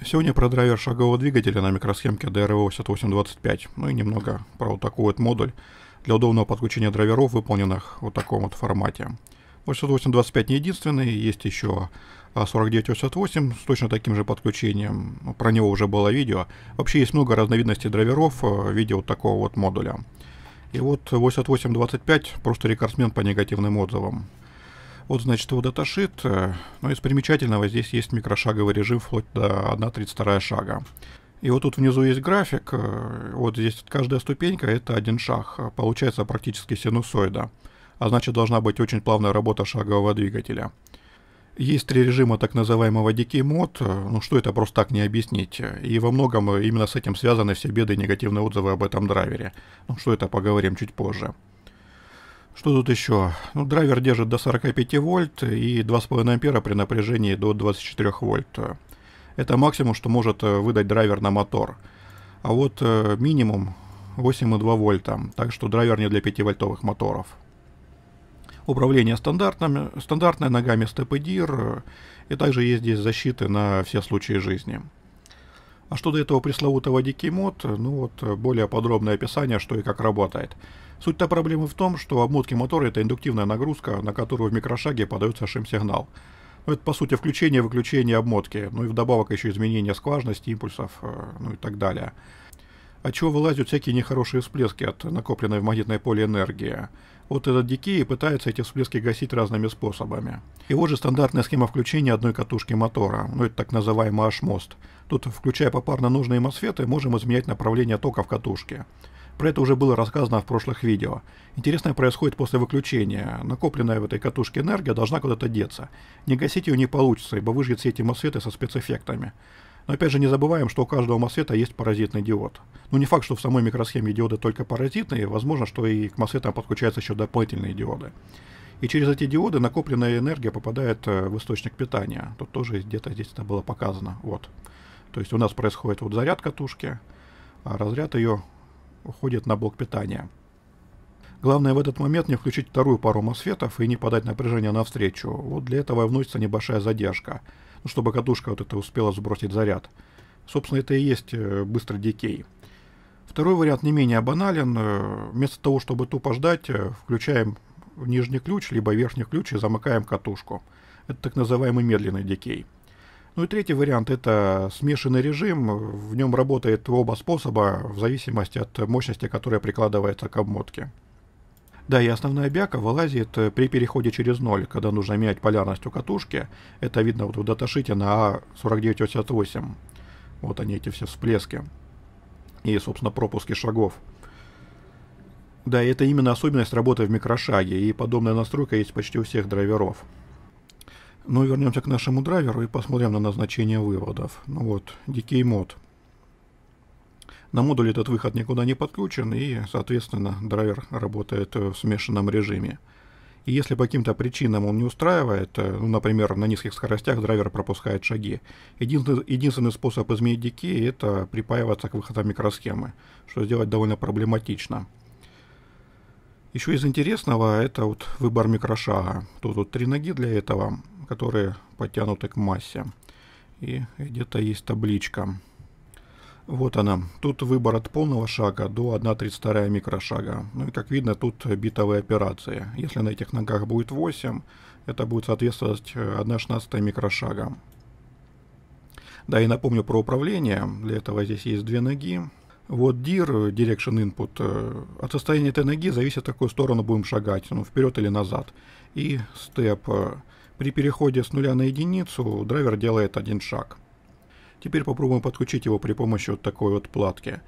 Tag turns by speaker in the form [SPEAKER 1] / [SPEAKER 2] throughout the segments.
[SPEAKER 1] Сегодня про драйвер шагового двигателя на микросхемке DRV8825. Ну и немного про вот такой вот модуль для удобного подключения драйверов, выполненных в вот таком вот формате. 8825 не единственный, есть еще 4988 с точно таким же подключением. Про него уже было видео. Вообще есть много разновидностей драйверов в виде вот такого вот модуля. И вот 8825 просто рекордсмен по негативным отзывам. Вот, значит, его даташит. Но из примечательного здесь есть микрошаговый режим вплоть до 1/32 шага. И вот тут внизу есть график. Вот здесь каждая ступенька — это один шаг. Получается практически синусоида. А значит, должна быть очень плавная работа шагового двигателя. Есть три режима так называемого Decay Mode. Ну что это просто так не объяснить. И во многом именно с этим связаны все беды и негативные отзывы об этом драйвере. Ну что это, поговорим чуть позже. Что тут еще? Ну, драйвер держит до 45 вольт и 2,5 ампера при напряжении до 24 вольт. Это максимум, что может выдать драйвер на мотор. А вот минимум 8,2 вольта, так что драйвер не для 5-вольтовых моторов. Управление стандартное, ногами Step и DIR, и также есть здесь защиты на все случаи жизни. А что до этого пресловутого Decay Mode, ну вот более подробное описание, что и как работает. Суть-то проблемы в том, что обмотки мотора — это индуктивная нагрузка, на которую в микрошаге подается шим-сигнал. Ну, это по сути включение и выключение обмотки, ну и вдобавок еще изменение скважности, импульсов, ну и так далее. Отчего вылазят всякие нехорошие всплески от накопленной в магнитной поле энергии. Вот этот Decay пытается эти всплески гасить разными способами. И вот же стандартная схема включения одной катушки мотора, ну это так называемый H-мост. Тут, включая попарно нужные мосфеты, можем изменять направление тока в катушке. Про это уже было рассказано в прошлых видео. Интересное происходит после выключения. Накопленная в этой катушке энергия должна куда-то деться. Не гасить ее не получится, ибо выжгет все эти мосфеты со спецэффектами. Но опять же не забываем, что у каждого мосфета есть паразитный диод. Ну не факт, что в самой микросхеме диоды только паразитные, возможно, что и к мосфетам подключаются еще дополнительные диоды. И через эти диоды накопленная энергия попадает в источник питания. Тут тоже где-то здесь это было показано. Вот. То есть у нас происходит вот заряд катушки, а разряд ее уходит на блок питания. Главное в этот момент не включить вторую пару мосфетов и не подать напряжение навстречу. Вот для этого вносится небольшая задержка, чтобы катушка вот это успела сбросить заряд. Собственно, это и есть быстрый Decay. Второй вариант не менее банален. Вместо того, чтобы тупо ждать, включаем нижний ключ, либо верхний ключ и замыкаем катушку. Это так называемый медленный Decay. Ну и третий вариант — это смешанный режим. В нем работает оба способа в зависимости от мощности, которая прикладывается к обмотке. Да, и основная бяка вылазит при переходе через ноль, когда нужно менять полярность у катушки. Это видно вот в даташите на A4988. Вот они, эти все всплески. И, собственно, пропуски шагов. Да, и это именно особенность работы в микрошаге, и подобная настройка есть почти у всех драйверов. Но вернемся к нашему драйверу и посмотрим на назначение выводов. Ну вот, Decay Mode. На модуле этот выход никуда не подключен, и, соответственно, драйвер работает в смешанном режиме. И если по каким-то причинам он не устраивает, ну, например, на низких скоростях драйвер пропускает шаги, единственный способ изменить Decay — это припаиваться к выходам микросхемы, что сделать довольно проблематично. Еще из интересного это вот выбор микрошага. Тут вот три ноги для этого, которые подтянуты к массе. И где-то есть табличка. Вот она. Тут выбор от полного шага до 1/32 микрошага. Ну и как видно, тут битовые операции. Если на этих ногах будет 8, это будет соответствовать 1/16 микрошага. Да, и напомню про управление. Для этого здесь есть две ноги. Вот DIR, Direction Input, от состояния этой ноги зависит, в какую сторону будем шагать, ну, вперед или назад. И Step. При переходе с нуля на единицу драйвер делает один шаг. Теперь попробуем подключить его при помощи вот такой вот платки.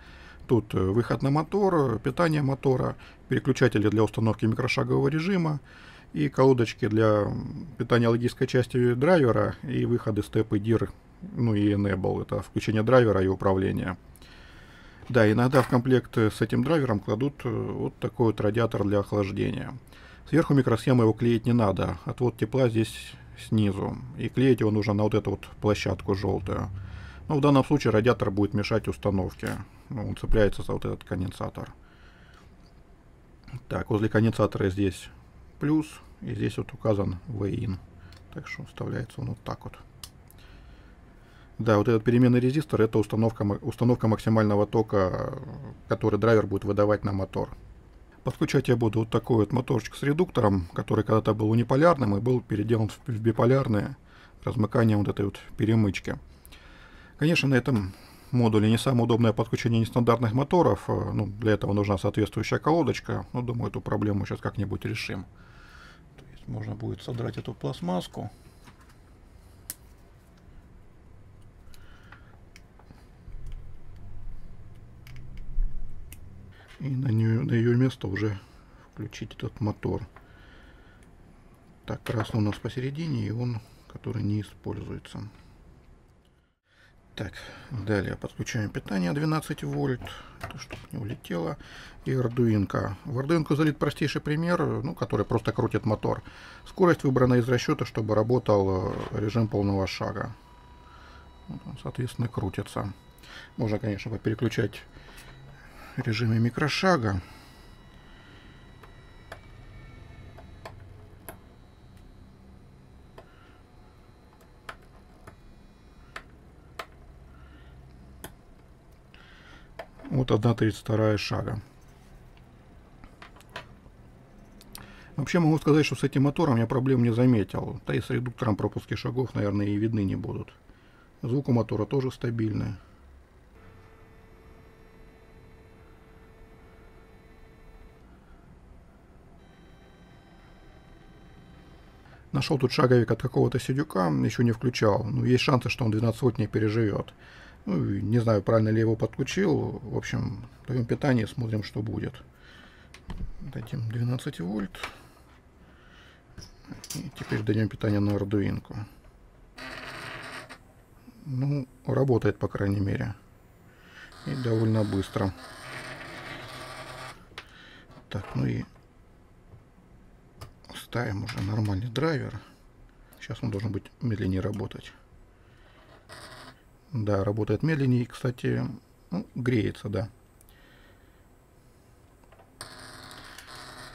[SPEAKER 1] Тут выход на мотор, питание мотора, переключатели для установки микрошагового режима и колодочки для питания логической части драйвера и выходы Step и DIR, ну и Enable, это включение драйвера и управление. Да, иногда в комплект с этим драйвером кладут вот такой вот радиатор для охлаждения. Сверху микросхемы его клеить не надо, отвод тепла здесь снизу. И клеить его нужно на вот эту вот площадку желтую. Но в данном случае радиатор будет мешать установке. Ну, он цепляется за вот этот конденсатор. Так, возле конденсатора здесь плюс, и здесь вот указан V-in. Так что вставляется он вот так вот. Да, вот этот переменный резистор — это установка максимального тока, который драйвер будет выдавать на мотор. Подключать я буду вот такой вот моторчик с редуктором, который когда-то был униполярным и был переделан в биполярное размыкание вот этой вот перемычки. Конечно, на этом модуле не самое удобное подключение нестандартных моторов. Ну, для этого нужна соответствующая колодочка. Но думаю, эту проблему сейчас как-нибудь решим. То есть можно будет содрать эту пластмасску. И на ее место уже включить этот мотор. Так, красный у нас посередине, и он, который не используется. Так, далее подключаем питание 12 вольт, чтобы не улетело, и Arduino. В Arduino залит простейший пример, ну, который просто крутит мотор. Скорость выбрана из расчета, чтобы работал режим полного шага. Вот он, соответственно, крутится. Можно, конечно, переключать режиме микрошага. Вот 1/32 шага. Вообще могу сказать, что с этим мотором я проблем не заметил. Да и с редуктором пропуски шагов, наверное, и видны не будут. Звук у мотора тоже стабильный. Нашел тут шаговик от какого-то сидюка, еще не включал. Но есть шансы, что он 12 вольт не переживет. Ну, не знаю, правильно ли я его подключил. В общем, даем питание, смотрим, что будет. Дадим 12 вольт. И теперь даем питание на Arduino. Ну, работает, по крайней мере. И довольно быстро. Так, ну и ставим уже нормальный драйвер. Сейчас он должен быть медленнее работать. Да, работает медленнее. Кстати, ну, греется, да.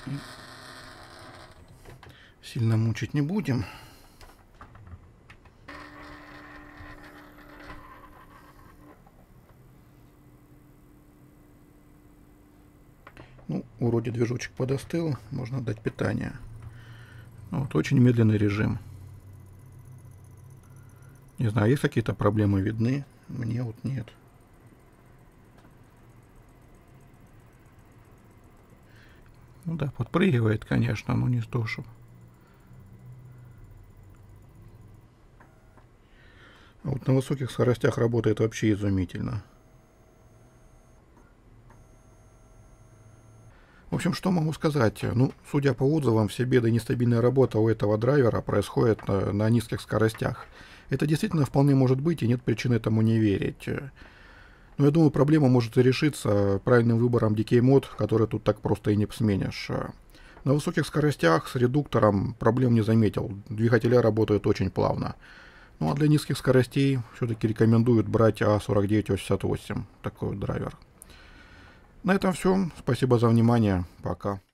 [SPEAKER 1] И сильно мучить не будем. Ну, вроде движочек подостыл, можно дать питание. Вот, очень медленный режим. Не знаю, есть какие-то проблемы видны? Мне вот нет. Ну да, подпрыгивает, конечно, но не то, что. А вот на высоких скоростях работает вообще изумительно. В общем, что могу сказать? Ну, судя по отзывам, все беды и нестабильная работа у этого драйвера происходит на низких скоростях. Это действительно вполне может быть, и нет причин этому не верить. Но я думаю, проблема может и решиться правильным выбором Decay Mod, который тут так просто и не сменишь. На высоких скоростях с редуктором проблем не заметил. Двигателя работают очень плавно. Ну а для низких скоростей все-таки рекомендуют брать A4988, такой вот драйвер. На этом все. Спасибо за внимание. Пока.